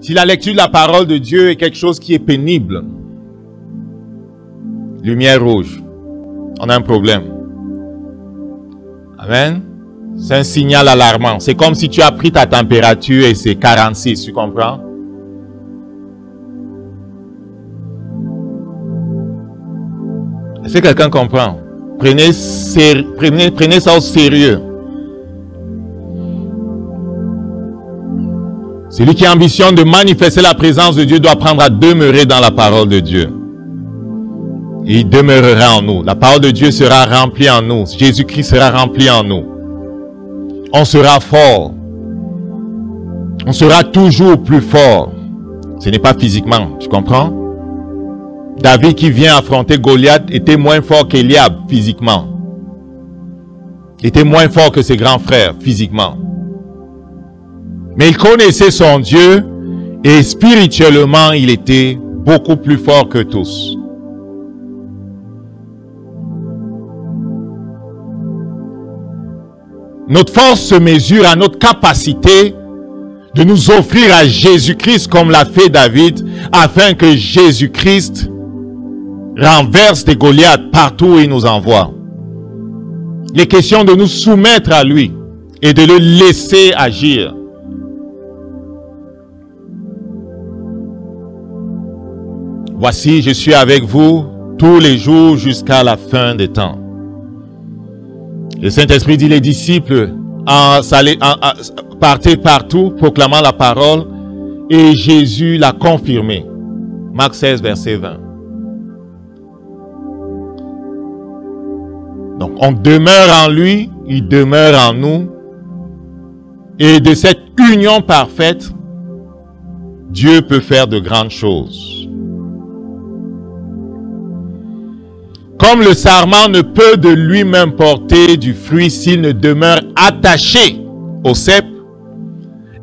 Si la lecture de la parole de Dieu est quelque chose qui est pénible, lumière rouge, on a un problème. Amen. C'est un signal alarmant. C'est comme si tu as pris ta température et c'est 46, tu comprends? Est-ce que quelqu'un comprend? Prenez ça au sérieux. Celui qui ambitionne de manifester la présence de Dieu doit apprendre à demeurer dans la parole de Dieu. Et il demeurera en nous. La parole de Dieu sera remplie en nous. Jésus-Christ sera rempli en nous. On sera fort. On sera toujours plus fort. Ce n'est pas physiquement, tu comprends? David qui vient affronter Goliath était moins fort qu'Éliab physiquement. Il était moins fort que ses grands frères physiquement. Mais il connaissait son Dieu et spirituellement, il était beaucoup plus fort que tous. Notre force se mesure à notre capacité de nous offrir à Jésus-Christ comme l'a fait David, afin que Jésus-Christ renverse des Goliaths partout où il nous envoie. Il est question de nous soumettre à lui et de le laisser agir. Voici, je suis avec vous tous les jours jusqu'à la fin des temps. Le Saint-Esprit dit les disciples, partez partout, proclamant la parole, et Jésus l'a confirmé. Marc 16, verset 20. Donc, on demeure en lui, il demeure en nous, et de cette union parfaite, Dieu peut faire de grandes choses. Comme le sarment ne peut de lui-même porter du fruit s'il ne demeure attaché au cep,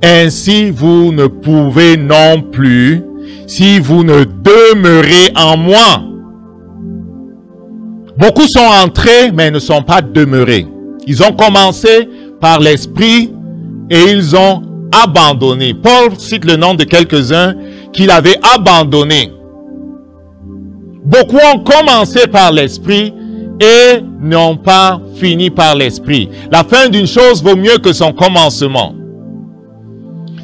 ainsi vous ne pouvez non plus si vous ne demeurez en moi. Beaucoup sont entrés mais ne sont pas demeurés. Ils ont commencé par l'esprit et ils ont abandonné. Paul cite le nom de quelques-uns qu'il avait abandonnés. Beaucoup ont commencé par l'esprit et n'ont pas fini par l'esprit. La fin d'une chose vaut mieux que son commencement.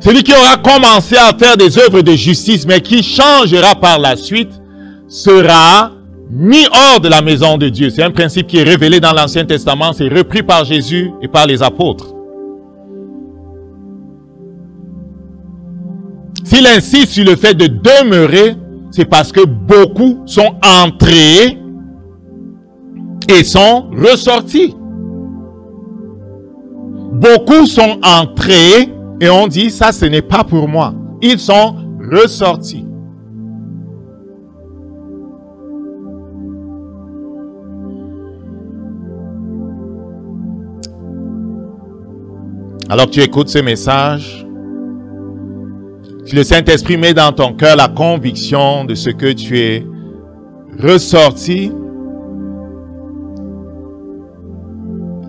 Celui qui aura commencé à faire des œuvres de justice, mais qui changera par la suite, sera mis hors de la maison de Dieu. C'est un principe qui est révélé dans l'Ancien Testament, c'est repris par Jésus et par les apôtres. S'il insiste sur le fait de demeurer, c'est parce que beaucoup sont entrés et sont ressortis. Beaucoup sont entrés et on dit, ça ce n'est pas pour moi. Ils sont ressortis. Alors que tu écoutes ce message, si le Saint-Esprit met dans ton cœur la conviction de ce que tu es ressorti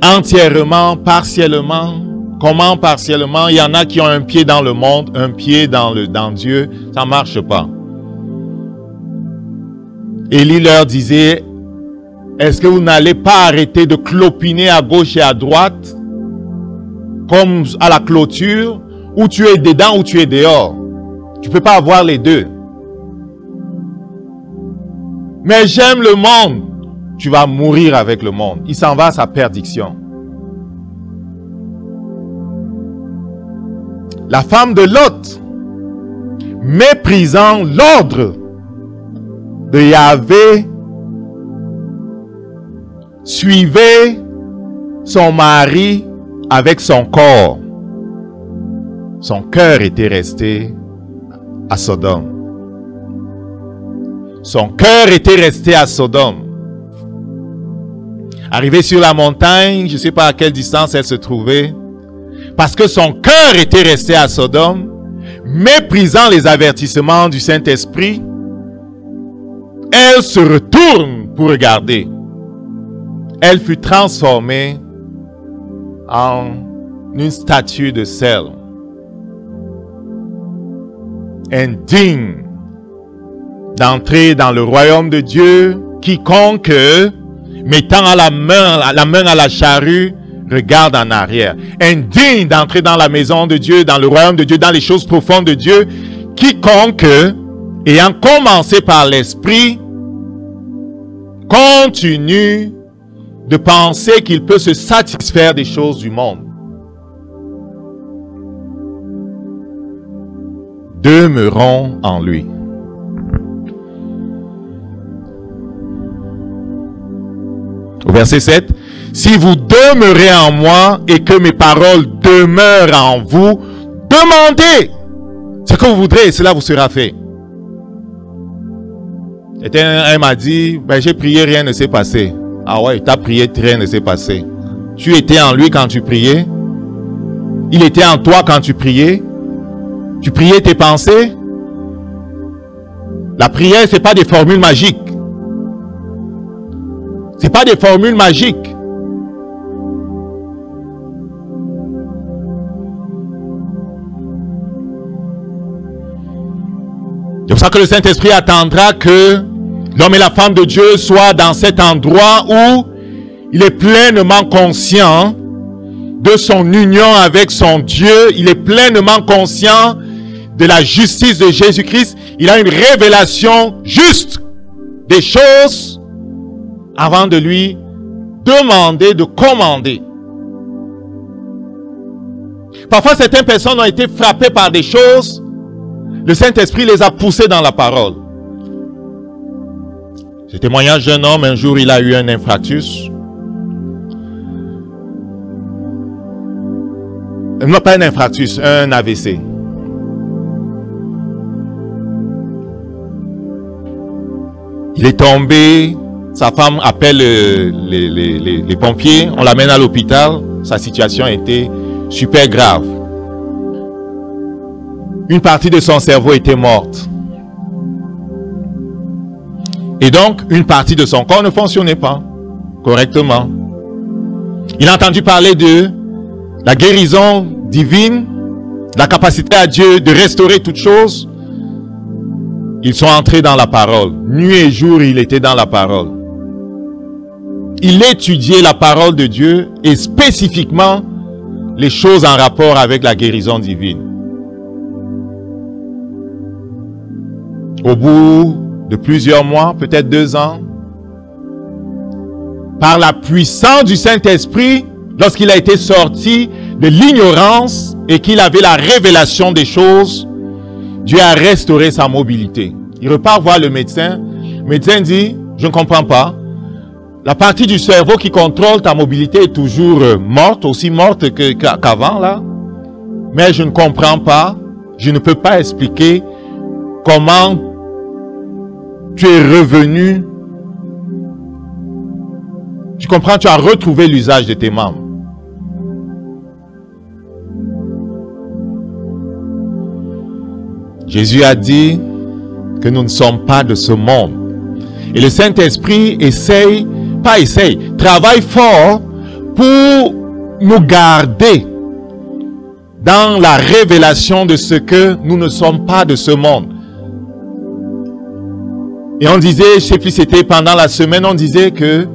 entièrement, partiellement. Comment partiellement? Il y en a qui ont un pied dans le monde, un pied dans Dieu. Ça ne marche pas. Élie leur disait, est-ce que vous n'allez pas arrêter de clopiner à gauche et à droite comme à la clôture, où tu es dedans ou tu es dehors? Tu ne peux pas avoir les deux. Mais j'aime le monde. Tu vas mourir avec le monde. Il s'en va à sa perdition. La femme de Lot, méprisant l'ordre de Yahvé, suivait son mari avec son corps. Son cœur était resté à Sodome. Son cœur était resté à Sodome. Arrivé sur la montagne, je ne sais pas à quelle distance elle se trouvait, parce que son cœur était resté à Sodome, méprisant les avertissements du Saint-Esprit, elle se retourne pour regarder. Elle fut transformée en une statue de sel. indigne d'entrer dans le royaume de Dieu, quiconque, mettant la main à la charrue, regarde en arrière. Indigne d'entrer dans la maison de Dieu, dans le royaume de Dieu, dans les choses profondes de Dieu, quiconque, ayant commencé par l'esprit, continue de penser qu'il peut se satisfaire des choses du monde. Demeurons en lui. Au verset 7, « Si vous demeurez en moi et que mes paroles demeurent en vous, demandez ce que vous voudrez et cela vous sera fait. » Et elle m'a dit, ben, j'ai prié, rien ne s'est passé. Ah ouais, tu as prié, rien ne s'est passé. Tu étais en lui quand tu priais. Il était en toi quand tu priais. Tu priais tes pensées. La prière, ce n'est pas des formules magiques. Ce n'est pas des formules magiques. C'est pour ça que le Saint-Esprit attendra que l'homme et la femme de Dieu soient dans cet endroit où il est pleinement conscient de son union avec son Dieu. Il est pleinement conscient de la justice de Jésus-Christ. Il a une révélation juste des choses avant de lui demander, de commander. Parfois, certaines personnes ont été frappées par des choses. Le Saint-Esprit les a poussées dans la parole. Ce témoignage d'un homme, un jour, il a eu un infarctus. Non, pas un infarctus, un AVC. Il est tombé, sa femme appelle les pompiers, on l'amène à l'hôpital, sa situation était super grave. Une partie de son cerveau était morte. Et donc, une partie de son corps ne fonctionnait pas correctement. Il a entendu parler de la guérison divine, la capacité à Dieu de restaurer toutes choses. Ils sont entrés dans la parole. Nuit et jour, il était dans la parole. Il étudiait la parole de Dieu et spécifiquement les choses en rapport avec la guérison divine. Au bout de plusieurs mois, peut-être 2 ans, par la puissance du Saint-Esprit, lorsqu'il a été sorti de l'ignorance et qu'il avait la révélation des choses, Dieu a restauré sa mobilité. Il repart voir le médecin. Le médecin dit, je ne comprends pas. La partie du cerveau qui contrôle ta mobilité est toujours morte, aussi morte qu'avant là. Mais je ne comprends pas, je ne peux pas expliquer comment tu es revenu. Tu comprends, tu as retrouvé l'usage de tes membres. Jésus a dit que nous ne sommes pas de ce monde. Et le Saint-Esprit travaille fort pour nous garder dans la révélation de ce que nous ne sommes pas de ce monde. Et on disait, je ne sais plus si c'était pendant la semaine, on disait que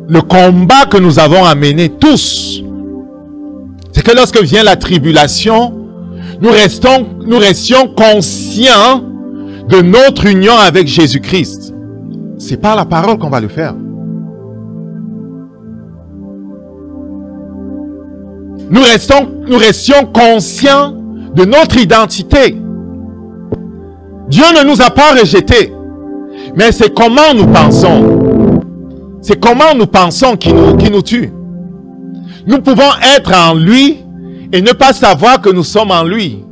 le combat que nous avons à mener tous, c'est que lorsque vient la tribulation, nous restions conscients de notre union avec Jésus-Christ. C'est par la parole qu'on va le faire. Nous restions conscients de notre identité. Dieu ne nous a pas rejetés, mais c'est comment nous pensons. C'est comment nous pensons qui nous tue. Nous pouvons être en lui et ne pas savoir que nous sommes en lui.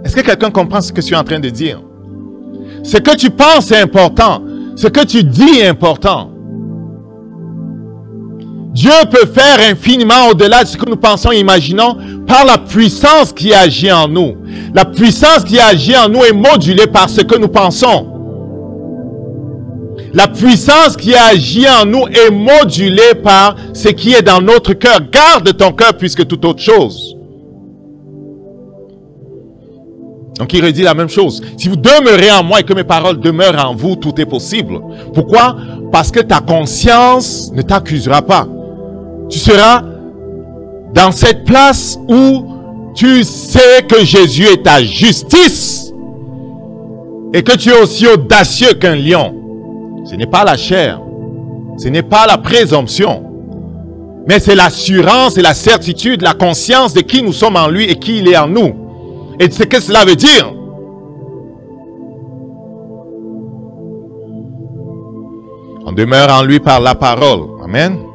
Est-ce que quelqu'un comprend ce que je suis en train de dire? Ce que tu penses est important. Ce que tu dis est important. Dieu peut faire infiniment au-delà de ce que nous pensons et imaginons par la puissance qui agit en nous. La puissance qui agit en nous est modulée par ce que nous pensons. La puissance qui agit en nous est modulée par ce qui est dans notre cœur. Garde ton cœur plus que toute autre chose. Donc il redit la même chose. Si vous demeurez en moi et que mes paroles demeurent en vous, tout est possible. Pourquoi? Parce que ta conscience ne t'accusera pas. Tu seras dans cette place où tu sais que Jésus est ta justice et que tu es aussi audacieux qu'un lion. Ce n'est pas la chair, ce n'est pas la présomption, mais c'est l'assurance et la certitude, la conscience de qui nous sommes en lui et qui il est en nous. Et c'est ce que cela veut dire. On demeure en lui par la parole. Amen.